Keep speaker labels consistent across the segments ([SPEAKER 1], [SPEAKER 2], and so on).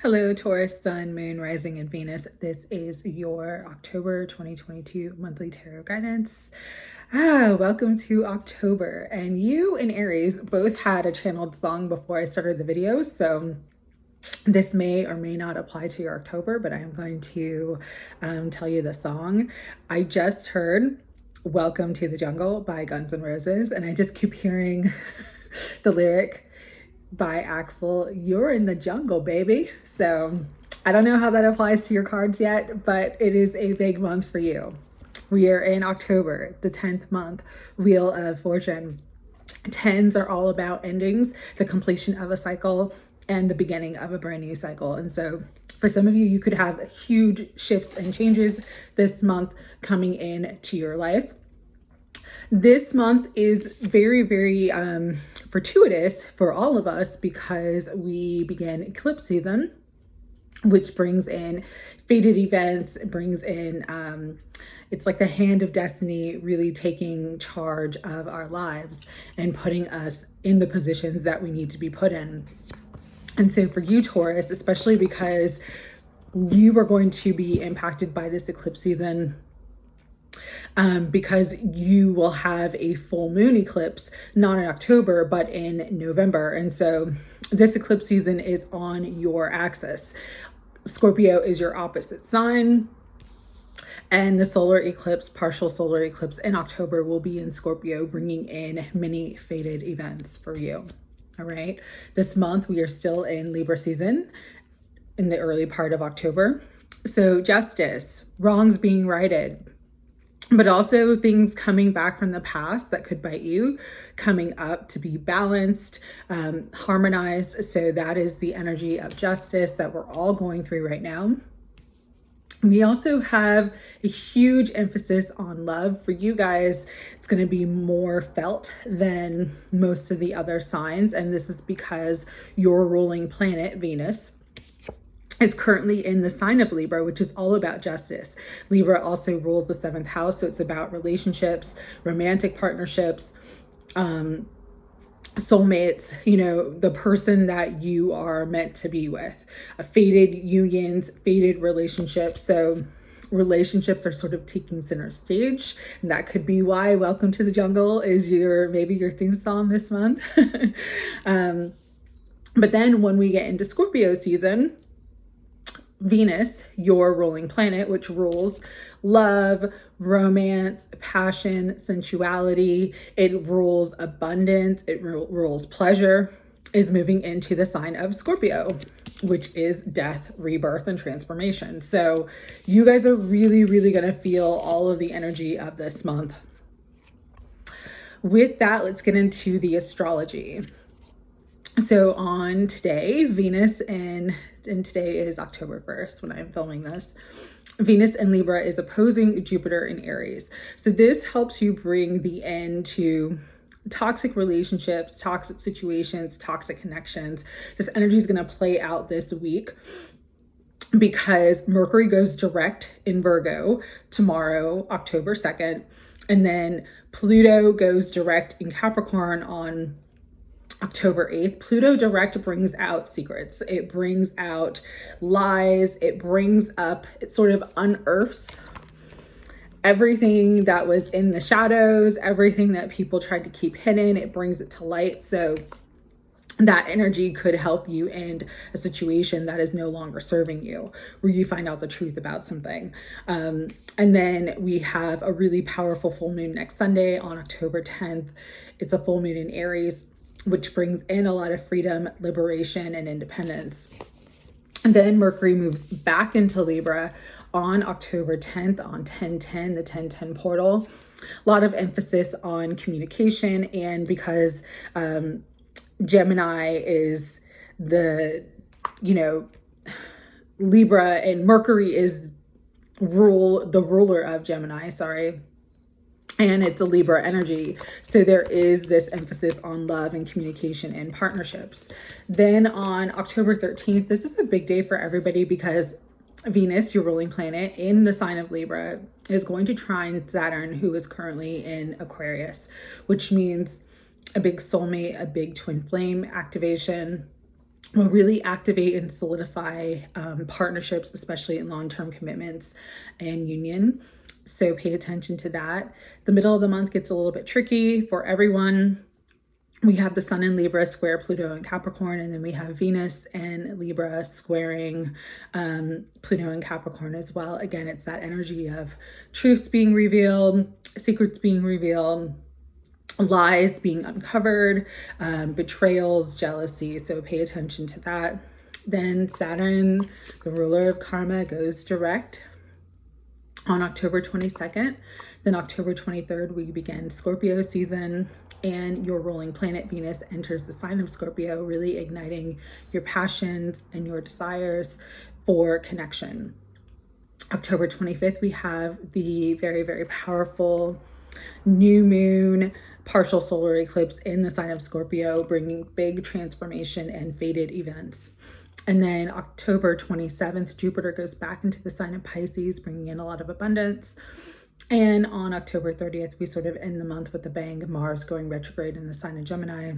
[SPEAKER 1] Hello, Taurus, Sun, Moon, Rising, and Venus. This is your October 2022 monthly tarot guidance. Welcome to October. And you and Aries both had a channeled song before I started the video, so this may or may not apply to your October, but I am going to tell you the song. I just heard Welcome to the Jungle by Guns N' Roses, and I just keep hearing the lyric by Axel, "You're in the jungle, baby." So I don't know how that applies to your cards yet, but it is a big month for you. We are in October, the 10th month, Wheel of Fortune. Tens are all about endings, the completion of a cycle, and the beginning of a brand new cycle. And so for some of you, you could have huge shifts and changes this month coming in to your life. This month is very, very fortuitous for all of us because we begin eclipse season, which brings in fated events. It brings in, it's like the hand of destiny really taking charge of our lives and putting us in the positions that we need to be put in. And so for you, Taurus, especially because you are going to be impacted by this eclipse season, because you will have a full moon eclipse, not in October, but in November. And so this eclipse season is on your axis. Scorpio is your opposite sign. And the solar eclipse, partial solar eclipse in October will be in Scorpio, bringing in many fated events for you. All right. This month, we are still in Libra season in the early part of October. So justice, wrongs being righted, but also things coming back from the past that could bite you, coming up to be balanced, harmonized. So that is the energy of justice that we're all going through right now. We also have a huge emphasis on love. For you guys, it's going to be more felt than most of the other signs. And this is because your ruling planet, Venus, is currently in the sign of Libra, which is all about justice. Libra also rules the 7th house, so it's about relationships, romantic partnerships, soulmates, the person that you are meant to be with, fated unions, fated relationships. So relationships are sort of taking center stage, and that could be why Welcome to the Jungle is maybe your theme song this month. But then when we get into Scorpio season, Venus, your ruling planet, which rules love, romance, passion, sensuality, it rules abundance, it rules pleasure, is moving into the sign of Scorpio, which is death, rebirth, and transformation. So you guys are really, really going to feel all of the energy of this month. With that, let's get into the astrology. So on today, Venus and today is October 1st when I'm filming this, Venus in Libra is opposing Jupiter in Aries. So this helps you bring the end to toxic relationships, toxic situations, toxic connections. This energy is going to play out this week because Mercury goes direct in Virgo tomorrow, October 2nd. And then Pluto goes direct in Capricorn on October 8th. Pluto direct brings out secrets. It brings out lies. It sort of unearths everything that was in the shadows, everything that people tried to keep hidden. It brings it to light. So that energy could help you end a situation that is no longer serving you, where you find out the truth about something. And then we have a really powerful full moon next Sunday on October 10th. It's a full moon in Aries, which brings in a lot of freedom, liberation, and independence. And then Mercury moves back into Libra on October 10th on 1010, the 1010 portal. A lot of emphasis on communication, and because Gemini is the Libra, and Mercury is the ruler of Gemini, and it's a Libra energy. So there is this emphasis on love and communication and partnerships. Then on October 13th, this is a big day for everybody because Venus, your ruling planet in the sign of Libra, is going to trine Saturn, who is currently in Aquarius, which means a big soulmate, a big twin flame activation. will really activate and solidify partnerships, especially in long-term commitments and union. So pay attention to that. The middle of the month gets a little bit tricky for everyone. We have the Sun in Libra square Pluto and Capricorn, and then we have Venus and Libra squaring Pluto and Capricorn as well. Again, it's that energy of truths being revealed, secrets being revealed, lies being uncovered, betrayals, jealousy. So pay attention to that. Then Saturn, the ruler of karma, goes direct on October 22nd. Then October 23rd, we begin Scorpio season, and your ruling planet Venus enters the sign of Scorpio, really igniting your passions and your desires for connection. October 25th, we have the very, very powerful new moon partial solar eclipse in the sign of Scorpio, bringing big transformation and fated events. And then October 27th, Jupiter goes back into the sign of Pisces, bringing in a lot of abundance. And on October 30th, we sort of end the month with a bang, Mars going retrograde in the sign of Gemini,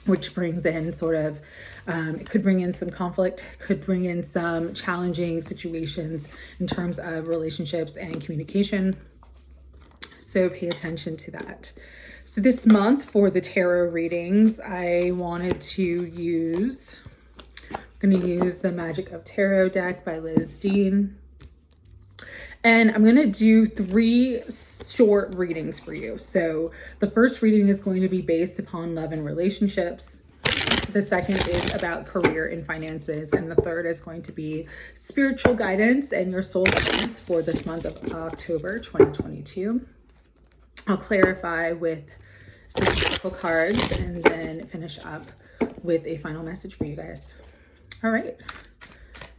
[SPEAKER 1] which brings in sort of, it could bring in some conflict, could bring in some challenging situations in terms of relationships and communication. So pay attention to that. So this month for the tarot readings, I wanted to use, I'm going to use the Magic of Tarot deck by Liz Dean. And I'm going to do 3 short readings for you. So the first reading is going to be based upon love and relationships. The second is about career and finances. And the third is going to be spiritual guidance and your soul guidance for this month of October 2022. I'll clarify with some oracle cards and then finish up with a final message for you guys. All right.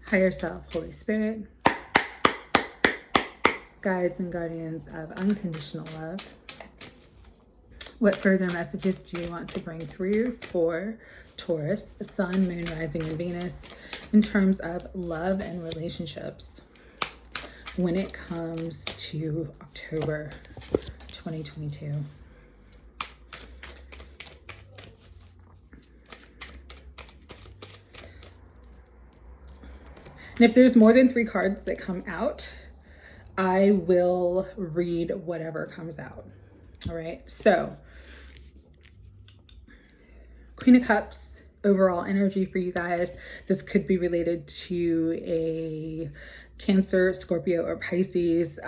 [SPEAKER 1] Higher self, Holy Spirit, guides and guardians of unconditional love, what further messages do you want to bring through for Taurus, Sun, Moon, Rising, and Venus in terms of love and relationships when it comes to October 2022? And if there's more than 3 cards that come out, I will read whatever comes out. All right. So Queen of Cups, overall energy for you guys. This could be related to a Cancer, Scorpio, or Pisces.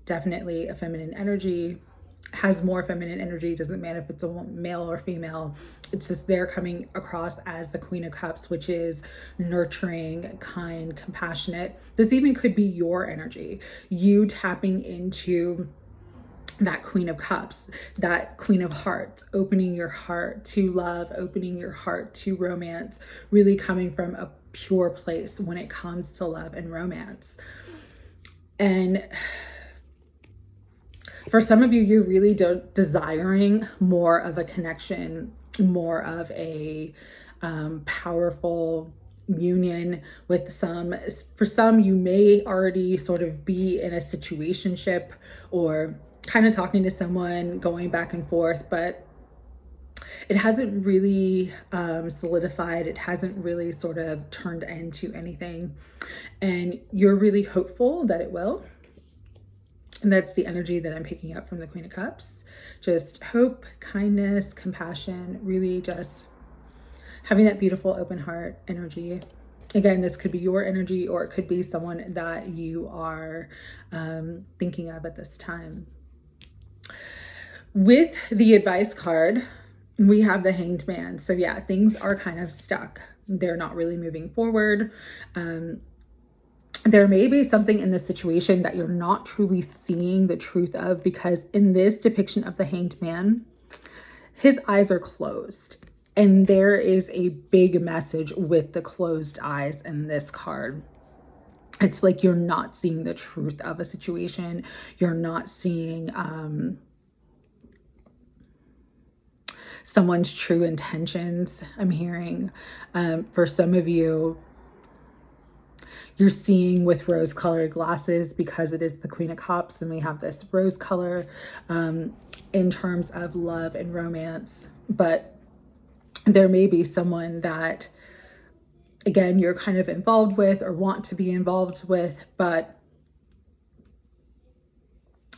[SPEAKER 1] Definitely a feminine energy. Has more feminine energy. Doesn't matter if it's a male or female. It's just they're coming across as the Queen of Cups, which is nurturing, kind, compassionate. This even could be your energy. You tapping into that Queen of Cups, that Queen of Hearts, opening your heart to love, opening your heart to romance, really coming from a pure place when it comes to love and romance. And for some of you, you're really desiring more of a connection, more of a powerful union with some. For some, you may already sort of be in a situationship or kind of talking to someone, going back and forth, but it hasn't really solidified. It hasn't really sort of turned into anything. And you're really hopeful that it will. And that's the energy that I'm picking up from the Queen of Cups. Just hope, kindness, compassion, really just having that beautiful open heart energy. Again, this could be your energy or it could be someone that you are thinking of at this time. With the advice card, we have the Hanged Man. So yeah, things are kind of stuck. They're not really moving forward. There may be something in this situation that you're not truly seeing the truth of, because in this depiction of the Hanged Man, his eyes are closed. And there is a big message with the closed eyes in this card. It's like you're not seeing the truth of a situation. You're not seeing someone's true intentions, I'm hearing. For some of you, you're seeing with rose-colored glasses because it is the Queen of Cups and we have this rose color in terms of love and romance. But there may be someone that again, you're kind of involved with or want to be involved with, but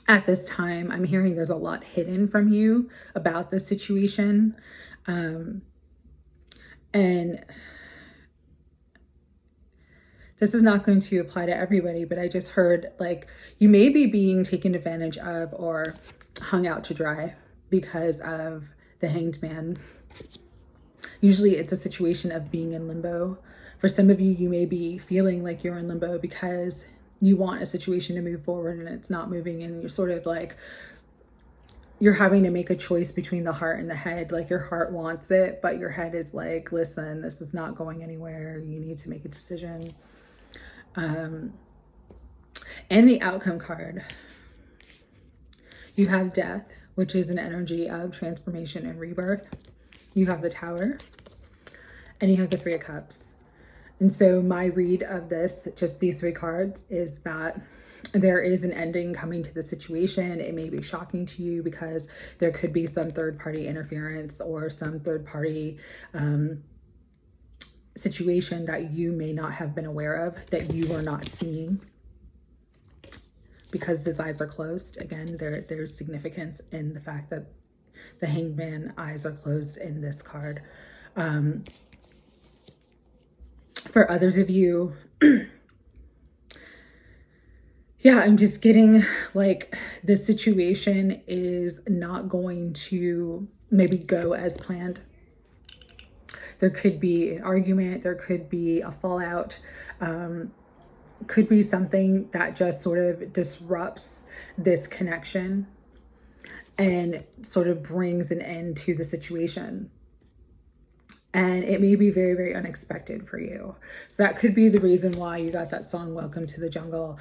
[SPEAKER 1] at this time, I'm hearing there's a lot hidden from you about this situation. And this is not going to apply to everybody, but I just heard like you may be being taken advantage of or hung out to dry because of the Hanged Man. Usually it's a situation of being in limbo. For some of you, you may be feeling like you're in limbo because you want a situation to move forward and it's not moving, and you're sort of like, you're having to make a choice between the heart and the head. Like your heart wants it, but your head is like, listen, this is not going anywhere. You need to make a decision. And the outcome card, you have death, which is an energy of transformation and rebirth. You have the Tower, and you have the Three of Cups. And so my read of this, just these three cards, is that there is an ending coming to the situation. It may be shocking to you because there could be some third-party interference or some third-party situation that you may not have been aware of, that you are not seeing because his eyes are closed. Again, there's significance in the fact that the Hanged Man eyes are closed in this card. For others of you, yeah, I'm just getting like this situation is not going to maybe go as planned. There could be an argument, there could be a fallout, could be something that just sort of disrupts this connection and sort of brings an end to the situation. And it may be very, very unexpected for you. So that could be the reason why you got that song, Welcome to the Jungle.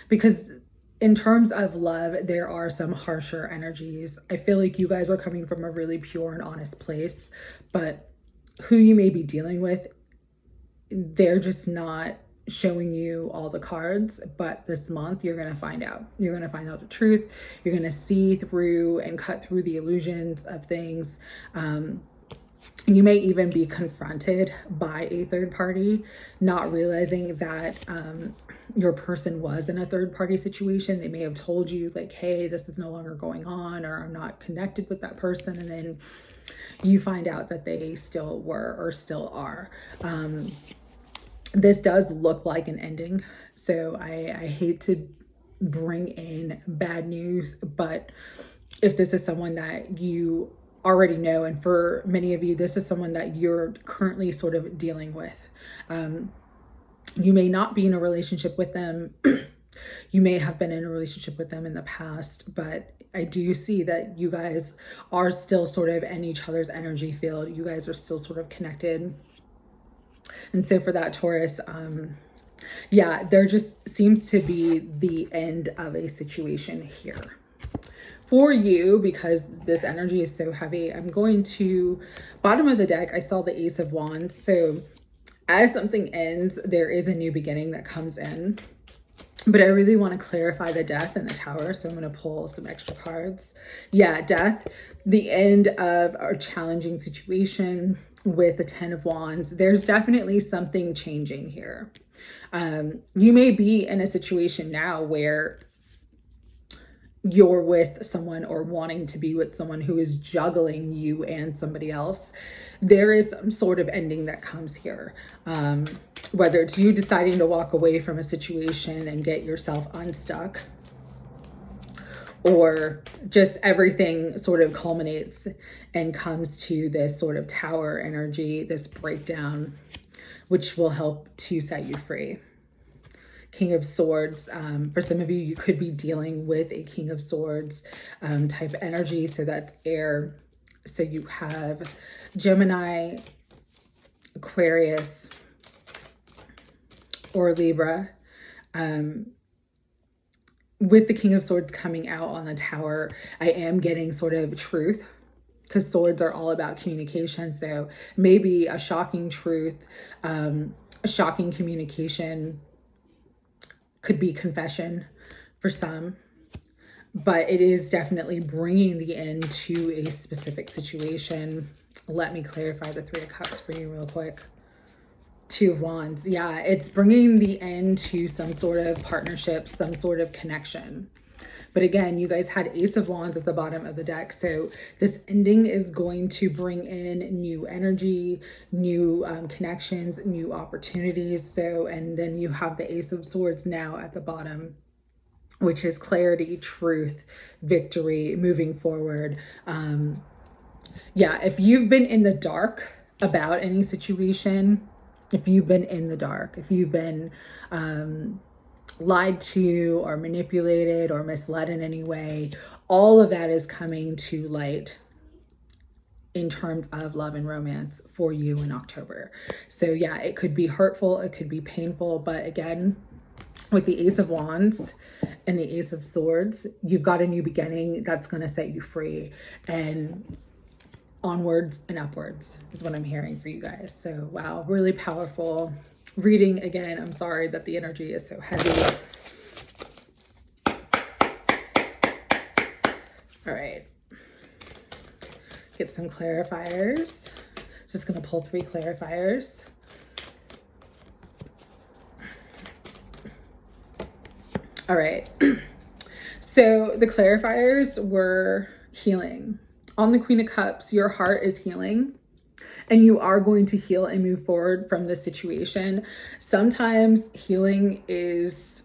[SPEAKER 1] Because in terms of love, there are some harsher energies. I feel like you guys are coming from a really pure and honest place, but who you may be dealing with, they're just not showing you all the cards. But this month you're going to find out. You're going to find out the truth. You're going to see through and cut through the illusions of things. You may even be confronted by a third party, not realizing that your person was in a third party situation. They may have told you like, hey, this is no longer going on, or I'm not connected with that person. And then you find out that they still were or still are. This does look like an ending. So I hate to bring in bad news, but if this is someone that you already know, and for many of you, this is someone that you're currently sort of dealing with. You may not be in a relationship with them. You may have been in a relationship with them in the past, but I do see that you guys are still sort of in each other's energy field. You guys are still sort of connected. And so for that, Taurus, yeah, there just seems to be the end of a situation here. For you, because this energy is so heavy, I'm going to bottom of the deck. I saw the Ace of Wands. So as something ends, there is a new beginning that comes in. But I really want to clarify the Death and the Tower. So I'm going to pull some extra cards. Yeah, Death, the end of a challenging situation with the Ten of Wands. There's definitely something changing here. You may be in a situation now where you're with someone or wanting to be with someone who is juggling you and somebody else. There is some sort of ending that comes here. Whether it's you deciding to walk away from a situation and get yourself unstuck, or just everything sort of culminates and comes to this sort of Tower energy, this breakdown, which will help to set you free. King of Swords. For some of you, you could be dealing with a King of Swords type energy. So that's air. So you have Gemini, Aquarius, or Libra. With the King of Swords coming out on the Tower, I am getting sort of truth, because swords are all about communication. So maybe a shocking truth, a shocking communication, could be confession for some, but it is definitely bringing the end to a specific situation. Let me clarify the Three of Cups for you real quick. Two of Wands. Yeah, it's bringing the end to some sort of partnership, some sort of connection. But again, you guys had Ace of Wands at the bottom of the deck. So this ending is going to bring in new energy, new connections, new opportunities. So, and then you have the Ace of Swords now at the bottom, which is clarity, truth, victory, moving forward. Yeah, if you've been in the dark about any situation, if you've been in the dark, if you've been lied to or manipulated or misled in any way, all of that is coming to light in terms of love and romance for you in October. So yeah, it could be hurtful, it could be painful, but again, with the Ace of Wands and the Ace of Swords, you've got a new beginning that's going to set you free, and onwards and upwards is what I'm hearing for you guys. So wow, really powerful reading. Again, I'm sorry that the energy is so heavy. All right, get some clarifiers. Just gonna pull 3 clarifiers. All right, so the clarifiers were healing. On the Queen of Cups, your heart is healing, and you are going to heal and move forward from this situation. Sometimes healing is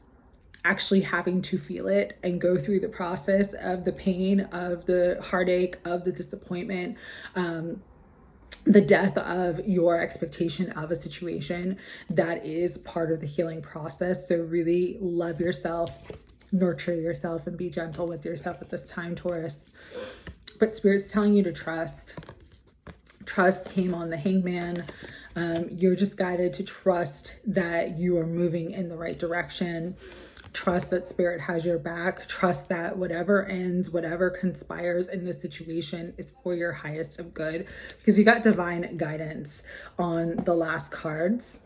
[SPEAKER 1] actually having to feel it and go through the process of the pain, of the heartache, of the disappointment, the death of your expectation of a situation. That is part of the healing process. So really love yourself, nurture yourself, and be gentle with yourself at this time, Taurus. But Spirit's telling you to trust. Trust came on the Hangman. You're just guided to trust that you are moving in the right direction. Trust that Spirit has your back. Trust that whatever ends, whatever conspires in this situation is for your highest of good, because you got divine guidance on the last cards,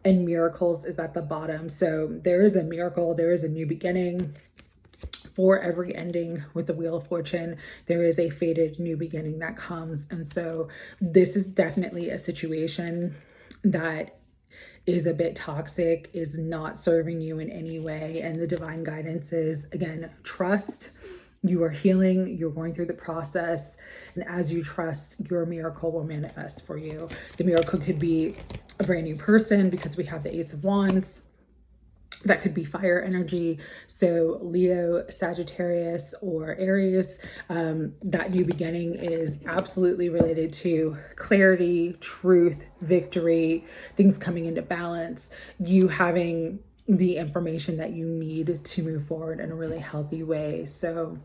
[SPEAKER 1] and miracles is at the bottom. So there is a miracle, there is a new beginning. For every ending with the Wheel of Fortune, there is a fated new beginning that comes. And so this is definitely a situation that is a bit toxic, is not serving you in any way. And the divine guidance is, again, trust. You are healing, you're going through the process. And as you trust, your miracle will manifest for you. The miracle could be a brand new person, because we have the Ace of Wands. That could be fire energy. So Leo, Sagittarius, or Aries. That new beginning is absolutely related to clarity, truth, victory, things coming into balance, you having the information that you need to move forward in a really healthy way. So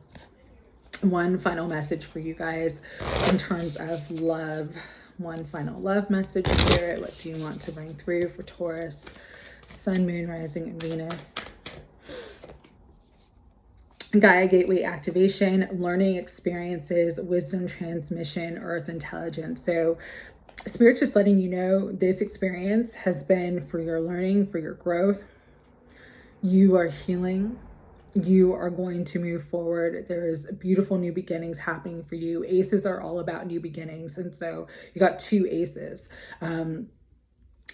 [SPEAKER 1] one final message for you guys in terms of love. One final love message, Spirit. What do you want to bring through for Taurus? Sun, Moon, Rising, and Venus. Gaia Gateway activation, learning experiences, wisdom transmission, earth intelligence. So Spirit's just letting you know this experience has been for your learning, for your growth. You are healing. You are going to move forward. There's beautiful new beginnings happening for you. Aces are all about new beginnings. And so you got 2 aces.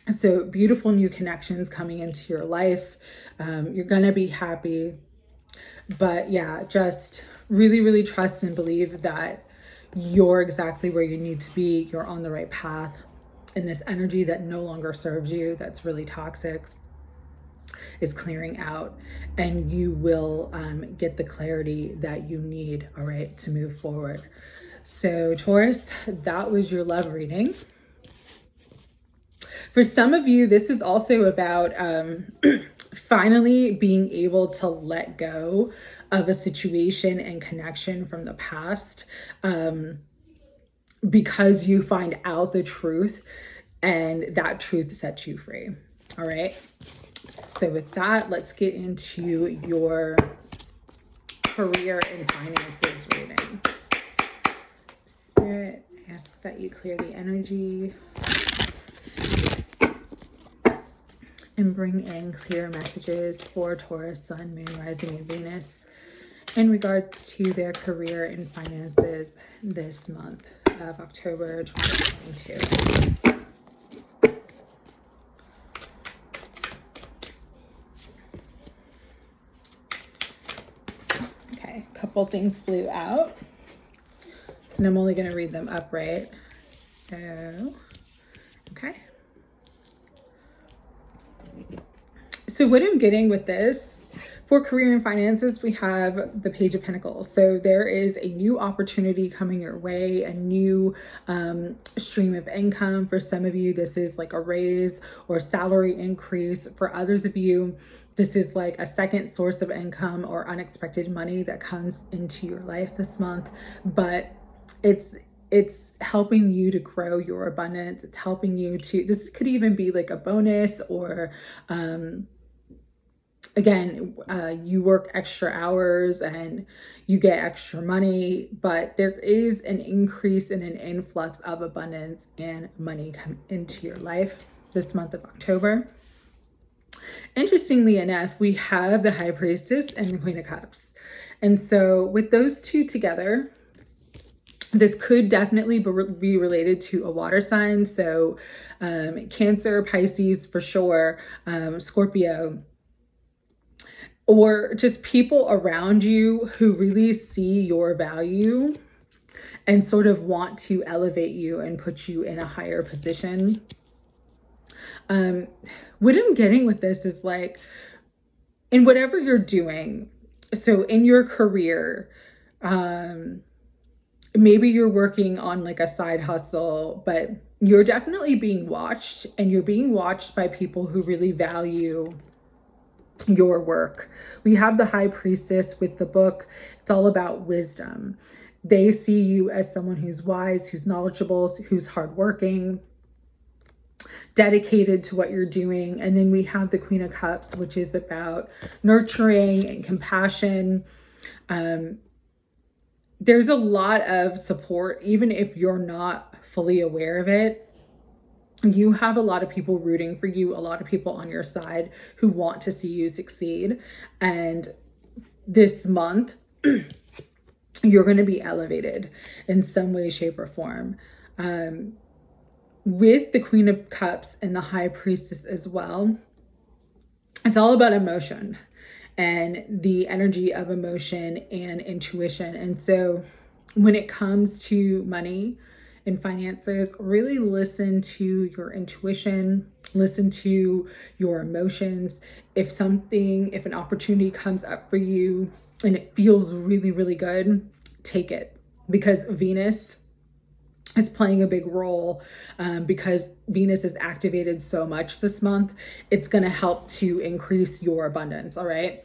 [SPEAKER 1] So beautiful new connections coming into your life. You're going to be happy. But yeah, just really, really trust and believe that you're exactly where you need to be. You're on the right path. And this energy that no longer serves you, that's really toxic, is clearing out. And you will get the clarity that you need, all right, to move forward. So Taurus, that was your love reading. For some of you, this is also about finally being able to let go of a situation and connection from the past, because you find out the truth, and that truth sets you free. All right. So with that, let's get into your career and finances reading. Spirit, I ask that you clear the energy and bring in clear messages for Taurus, Sun, Moon, Rising, and Venus in regards to their career and finances this month. of October 2022. Okay, a couple things flew out, and I'm only going to read them upright. So, okay. So what I'm getting with this, for career and finances, we have the Page of Pentacles. So there is a new opportunity coming your way, a new stream of income. For some of you, this is like a raise or salary increase. For others of you, this is like a second source of income or unexpected money that comes into your life this month. But it's helping you to grow your abundance. It's helping you to, this could even be like a bonus, or again, you work extra hours and you get extra money, but there is an increase and an influx of abundance and money come into your life this month of October. Interestingly enough, we have the High Priestess and the Queen of Cups. And so with those two together, this could definitely be related to a water sign. So Cancer, Pisces for sure, Scorpio, or just people around you who really see your value and sort of want to elevate you and put you in a higher position. What I'm getting with this is like, in whatever you're doing, so in your career, maybe you're working on like a side hustle, but you're definitely being watched, and you're being watched by people who really value your work. We have the High Priestess with the book. It's all about wisdom. They see you as someone who's wise, who's knowledgeable, who's hardworking, dedicated to what you're doing. And then we have the Queen of Cups, which is about nurturing and compassion. There's a lot of support, even if you're not fully aware of it. You have a lot of people rooting for you, a lot of people on your side who want to see you succeed. And this month, you're going to be elevated in some way, shape, or form. With the Queen of Cups and the High Priestess as well, it's all about emotion and the energy of emotion and intuition. And so when it comes to money and finances, really listen to your intuition, listen to your emotions. If an opportunity comes up for you and it feels really, really good, take it, because Venus is playing a big role. Because Venus is activated so much this month, it's going to help to increase your abundance. All right.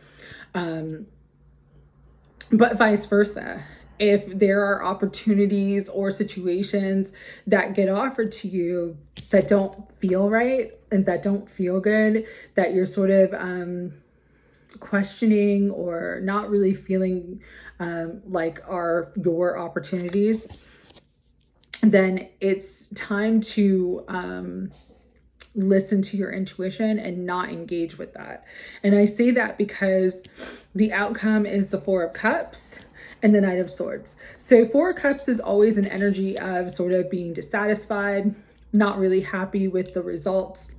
[SPEAKER 1] But vice versa. If there are opportunities or situations that get offered to you that don't feel right and that don't feel good, that you're sort of questioning or not really feeling like are your opportunities, then it's time to listen to your intuition and not engage with that. And I say that because the outcome is the Four of Cups and the Knight of Swords. So Four of Cups is always an energy of sort of being dissatisfied, not really happy with the results.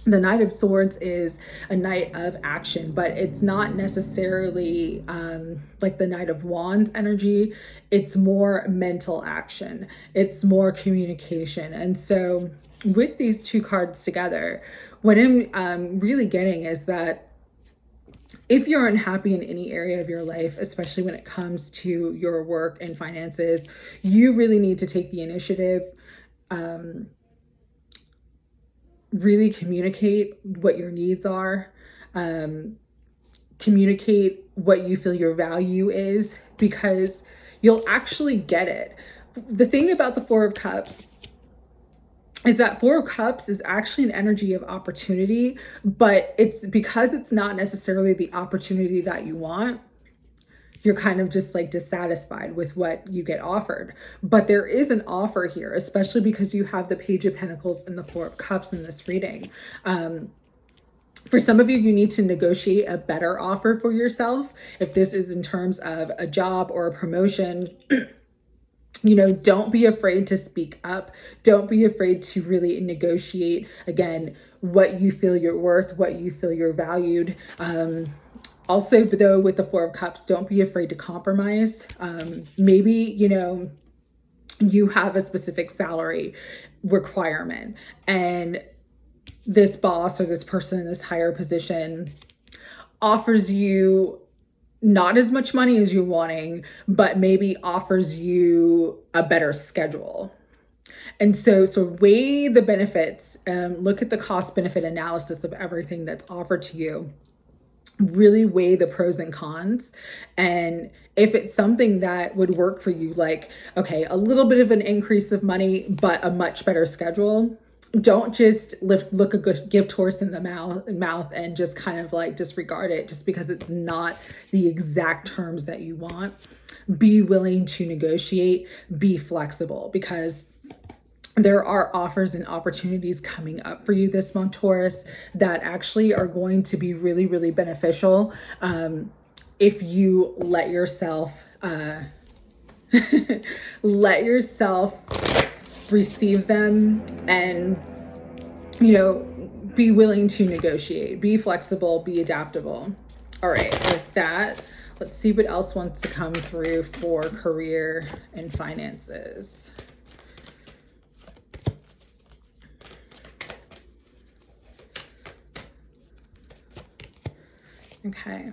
[SPEAKER 1] The Knight of Swords is a knight of action, but it's not necessarily like the Knight of Wands energy. It's more mental action. It's more communication. And so with these two cards together, what I'm really getting is that if you're unhappy in any area of your life, especially when it comes to your work and finances, you really need to take the initiative, really communicate what your needs are, communicate what you feel your value is, because you'll actually get it. The thing about the Four of Cups is that Four of Cups is actually an energy of opportunity, but it's because it's not necessarily the opportunity that you want. You're kind of just like dissatisfied with what you get offered. But there is an offer here, especially because you have the Page of Pentacles and the Four of Cups in this reading. For some of you, you need to negotiate a better offer for yourself. If this is in terms of a job or a promotion, Don't be afraid to speak up. Don't be afraid to really negotiate, again, what you feel you're worth, what you feel you're valued. Also, though, with the Four of Cups, don't be afraid to compromise. Maybe, you have a specific salary requirement, and this boss or this person in this higher position offers you not as much money as you're wanting, but maybe offers you a better schedule. And so weigh the benefits, look at the cost benefit analysis of everything that's offered to you. Really weigh the pros and cons. And if it's something that would work for you, like, okay, a little bit of an increase of money, but a much better schedule, don't just look a good gift horse in the mouth and just kind of like disregard it just because it's not the exact terms that you want. Be willing to negotiate, be flexible, because there are offers and opportunities coming up for you this month, Taurus, that actually are going to be really, really beneficial if you let yourself receive them and, be willing to negotiate, be flexible, be adaptable. All right, with that, let's see what else wants to come through for career and finances. Okay,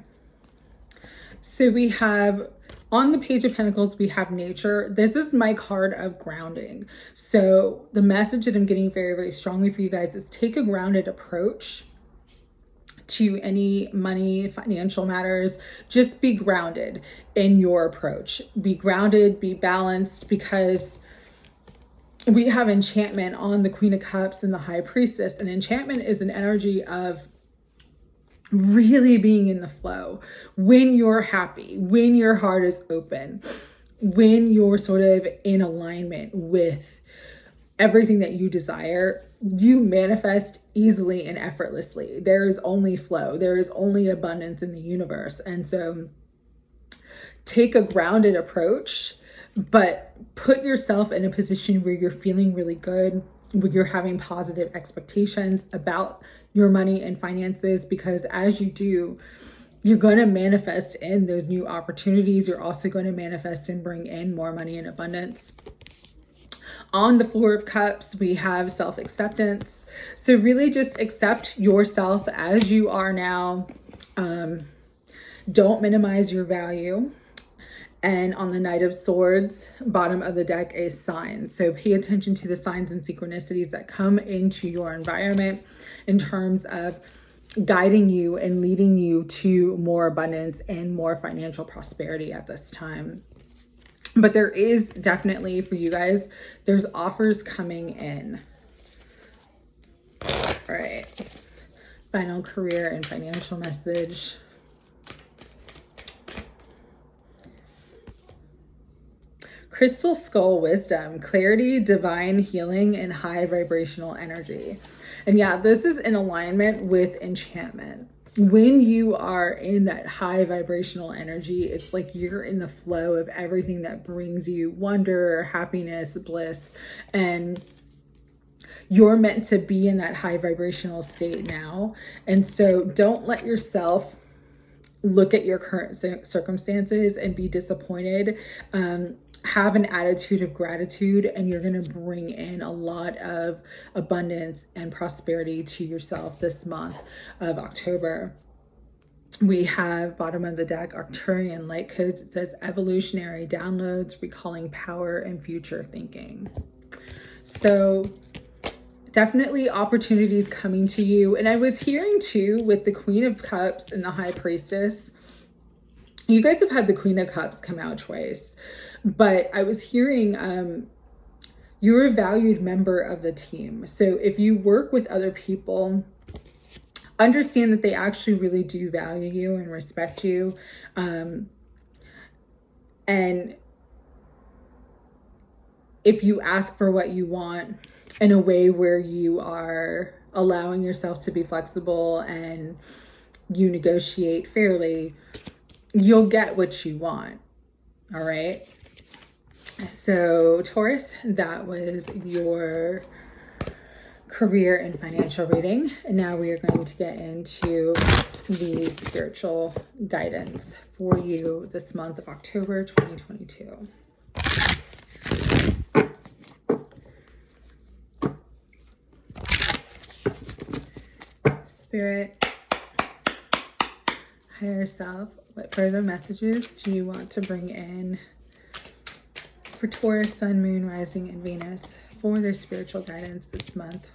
[SPEAKER 1] so we have on the Page of Pentacles, we have nature. This is my card of grounding. So the message that I'm getting very, very strongly for you guys is take a grounded approach to any money, financial matters. Just be grounded in your approach. Be grounded, be balanced, because we have enchantment on the Queen of Cups and the High Priestess. And enchantment is an energy of really being in the flow, when you're happy, when your heart is open, when you're sort of in alignment with everything that you desire, you manifest easily and effortlessly. There is only flow. There is only abundance in the universe. And so take a grounded approach, but put yourself in a position where you're feeling really good, where you're having positive expectations about your money and finances, because as you do, you're going to manifest in those new opportunities. You're also going to manifest and bring in more money and abundance. On the Four of Cups, we have self-acceptance. So really just accept yourself as you are now. Don't minimize your value. And on the Knight of Swords, bottom of the deck is signs. So pay attention to the signs and synchronicities that come into your environment in terms of guiding you and leading you to more abundance and more financial prosperity at this time. But there is definitely, for you guys, there's offers coming in. All right. Final career and financial message. Crystal Skull Wisdom, clarity, divine healing, and high vibrational energy. And yeah, this is in alignment with enchantment. When you are in that high vibrational energy, it's like you're in the flow of everything that brings you wonder, happiness, bliss, and you're meant to be in that high vibrational state now. And so don't let yourself look at your current circumstances and be disappointed. Have an attitude of gratitude, and you're going to bring in a lot of abundance and prosperity to yourself this month of October. We have bottom of the deck, Arcturian light codes. It says evolutionary downloads, recalling power and future thinking. So definitely opportunities coming to you. And I was hearing too with the Queen of Cups and the High Priestess, you guys have had the Queen of Cups come out twice, but I was hearing you're a valued member of the team. So if you work with other people, understand that they actually really do value you and respect you. And if you ask for what you want in a way where you are allowing yourself to be flexible and you negotiate fairly, you'll get what you want. All right. So Taurus, that was your career and financial reading. And now we are going to get into the spiritual guidance for you this month of October 2022. Spirit, higher self, what further messages do you want to bring in for Taurus, Sun, Moon, Rising, and Venus for their spiritual guidance this month?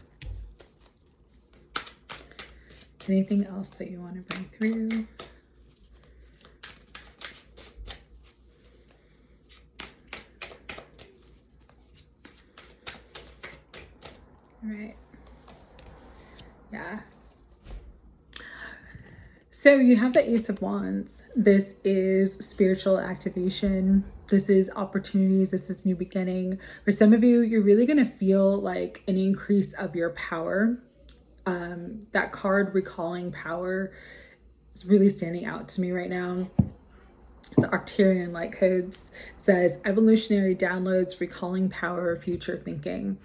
[SPEAKER 1] Anything else that you want to bring through? All right. Yeah. So you have the Ace of Wands. This is spiritual activation. This is opportunities. This is new beginning. For some of you, you're really going to feel like an increase of your power. That card, recalling power, is really standing out to me right now. The Arcturian light codes says evolutionary downloads, recalling power, future thinking.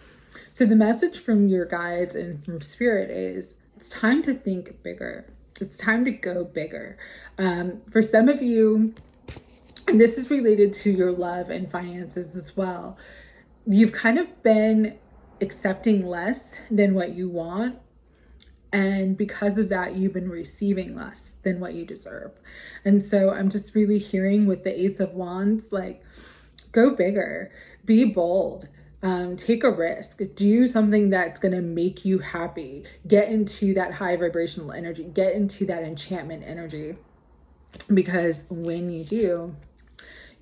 [SPEAKER 1] So the message from your guides and from Spirit is it's time to think bigger. It's time to go bigger. For some of you, and this is related to your love and finances as well, you've kind of been accepting less than what you want. And because of that, you've been receiving less than what you deserve. And so I'm just really hearing with the Ace of Wands, like, go bigger, be bold. Take a risk, do something that's going to make you happy, get into that high vibrational energy, get into that enchantment energy, because when you do,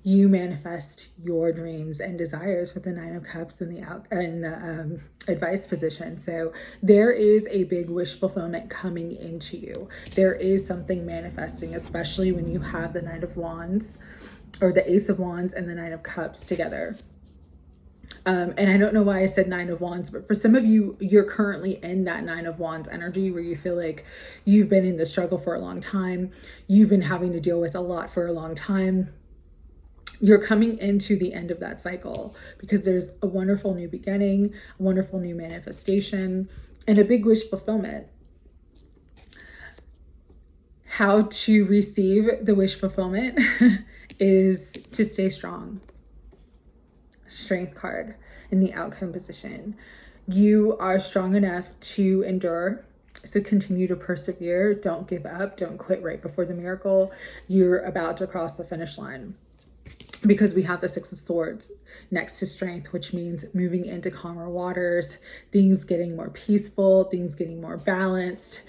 [SPEAKER 1] you manifest your dreams and desires with the Nine of Cups in the advice position. So there is a big wish fulfillment coming into you. There is something manifesting, especially when you have the Knight of Wands or the Ace of Wands and the Nine of Cups together. And I don't know why I said Nine of Wands, but for some of you, you're currently in that Nine of Wands energy where you feel like you've been in the struggle for a long time. You've been having to deal with a lot for a long time. You're coming into the end of that cycle because there's a wonderful new beginning, a wonderful new manifestation, and a big wish fulfillment. How to receive the wish fulfillment is to stay strong. Strength card in the outcome position. You are strong enough to endure, so continue to persevere. Don't give up. Don't quit right before the miracle. You're about to cross the finish line, because we have the Six of Swords next to strength, which means moving into calmer waters, things getting more peaceful, things getting more balanced,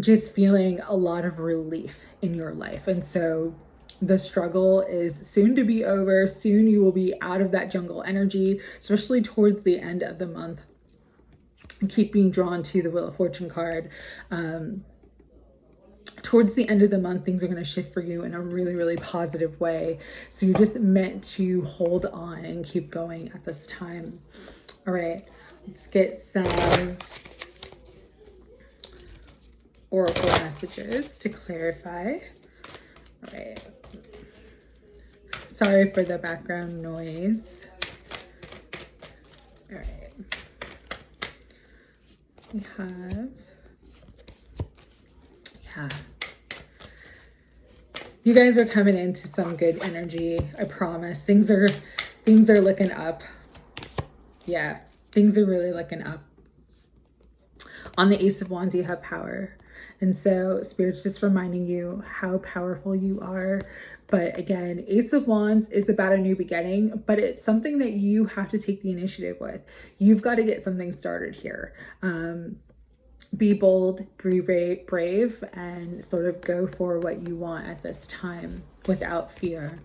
[SPEAKER 1] just feeling a lot of relief in your life. And so the struggle is soon to be over. Soon you will be out of that jungle energy, especially towards the end of the month. Keep being drawn to the Wheel of Fortune card. Towards the end of the month, things are going to shift for you in a really, really positive way. So you're just meant to hold on and keep going at this time. All right, let's get some oracle messages to clarify. All right. Sorry for the background noise. All right. We have, you guys are coming into some good energy. I promise. Things are looking up. Yeah, things are really looking up. On the Ace of Wands, you have power. And so Spirit's just reminding you how powerful you are. But again, Ace of Wands is about a new beginning, but it's something that you have to take the initiative with. You've got to get something started here. Be bold, be brave, and sort of go for what you want at this time without fear.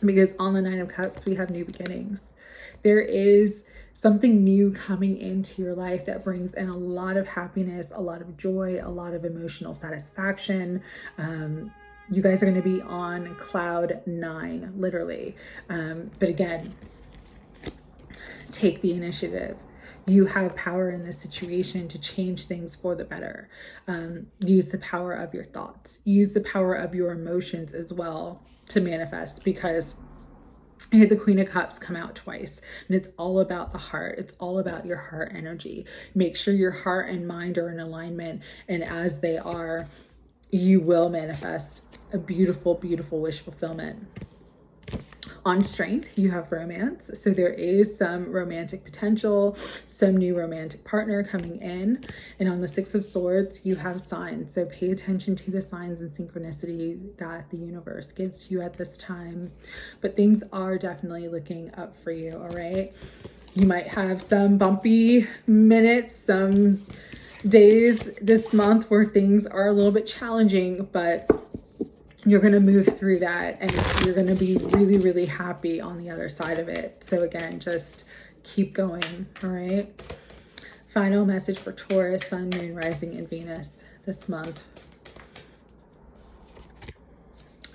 [SPEAKER 1] Because on the Nine of Cups, we have new beginnings. There is something new coming into your life that brings in a lot of happiness, a lot of joy, a lot of emotional satisfaction. You guys are going to be on cloud 9, literally. But again, take the initiative. You have power in this situation to change things for the better. Use the power of your thoughts. Use the power of your emotions as well to manifest, because I had the Queen of Cups come out twice, and it's all about the heart. It's all about your heart energy. Make sure your heart and mind are in alignment, and as they are, you will manifest a beautiful, beautiful wish fulfillment. On strength, you have romance. So there is some romantic potential, some new romantic partner coming in. And on the Six of Swords, you have signs. So pay attention to the signs and synchronicity that the universe gives you at this time. But things are definitely looking up for you, all right? You might have some bumpy minutes, some days this month where things are a little bit challenging, but you're going to move through that and you're going to be really, really happy on the other side of it. So again, just keep going. All right. Final message for Taurus, Sun, Moon, Rising, and Venus this month.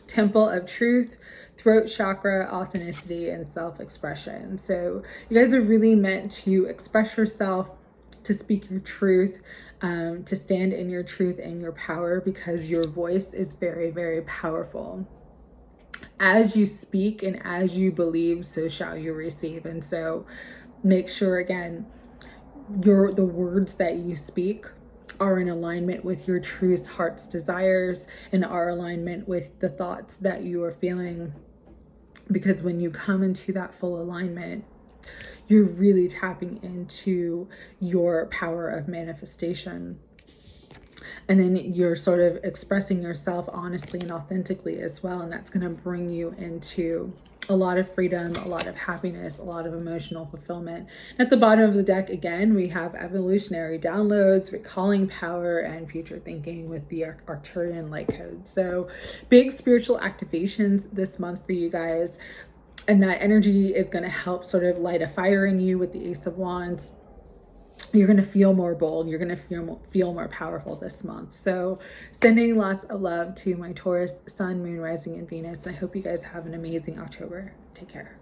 [SPEAKER 1] Temple of Truth, throat chakra, authenticity, and self-expression. So you guys are really meant to express yourself, to speak your truth, to stand in your truth and your power, because your voice is very, very powerful. As you speak and as you believe, so shall you receive. And so make sure, again, the words that you speak are in alignment with your true heart's desires and are alignment with the thoughts that you are feeling. Because when you come into that full alignment, you're really tapping into your power of manifestation. And then you're sort of expressing yourself honestly and authentically as well. And that's going to bring you into a lot of freedom, a lot of happiness, a lot of emotional fulfillment. At the bottom of the deck, again, we have evolutionary downloads, recalling power, and future thinking with the Arcturian light code. So big spiritual activations this month for you guys. And that energy is going to help sort of light a fire in you with the Ace of Wands. You're going to feel more bold. You're going to feel more powerful this month. So sending lots of love to my Taurus, Sun, Moon, Rising, and Venus. I hope you guys have an amazing October. Take care.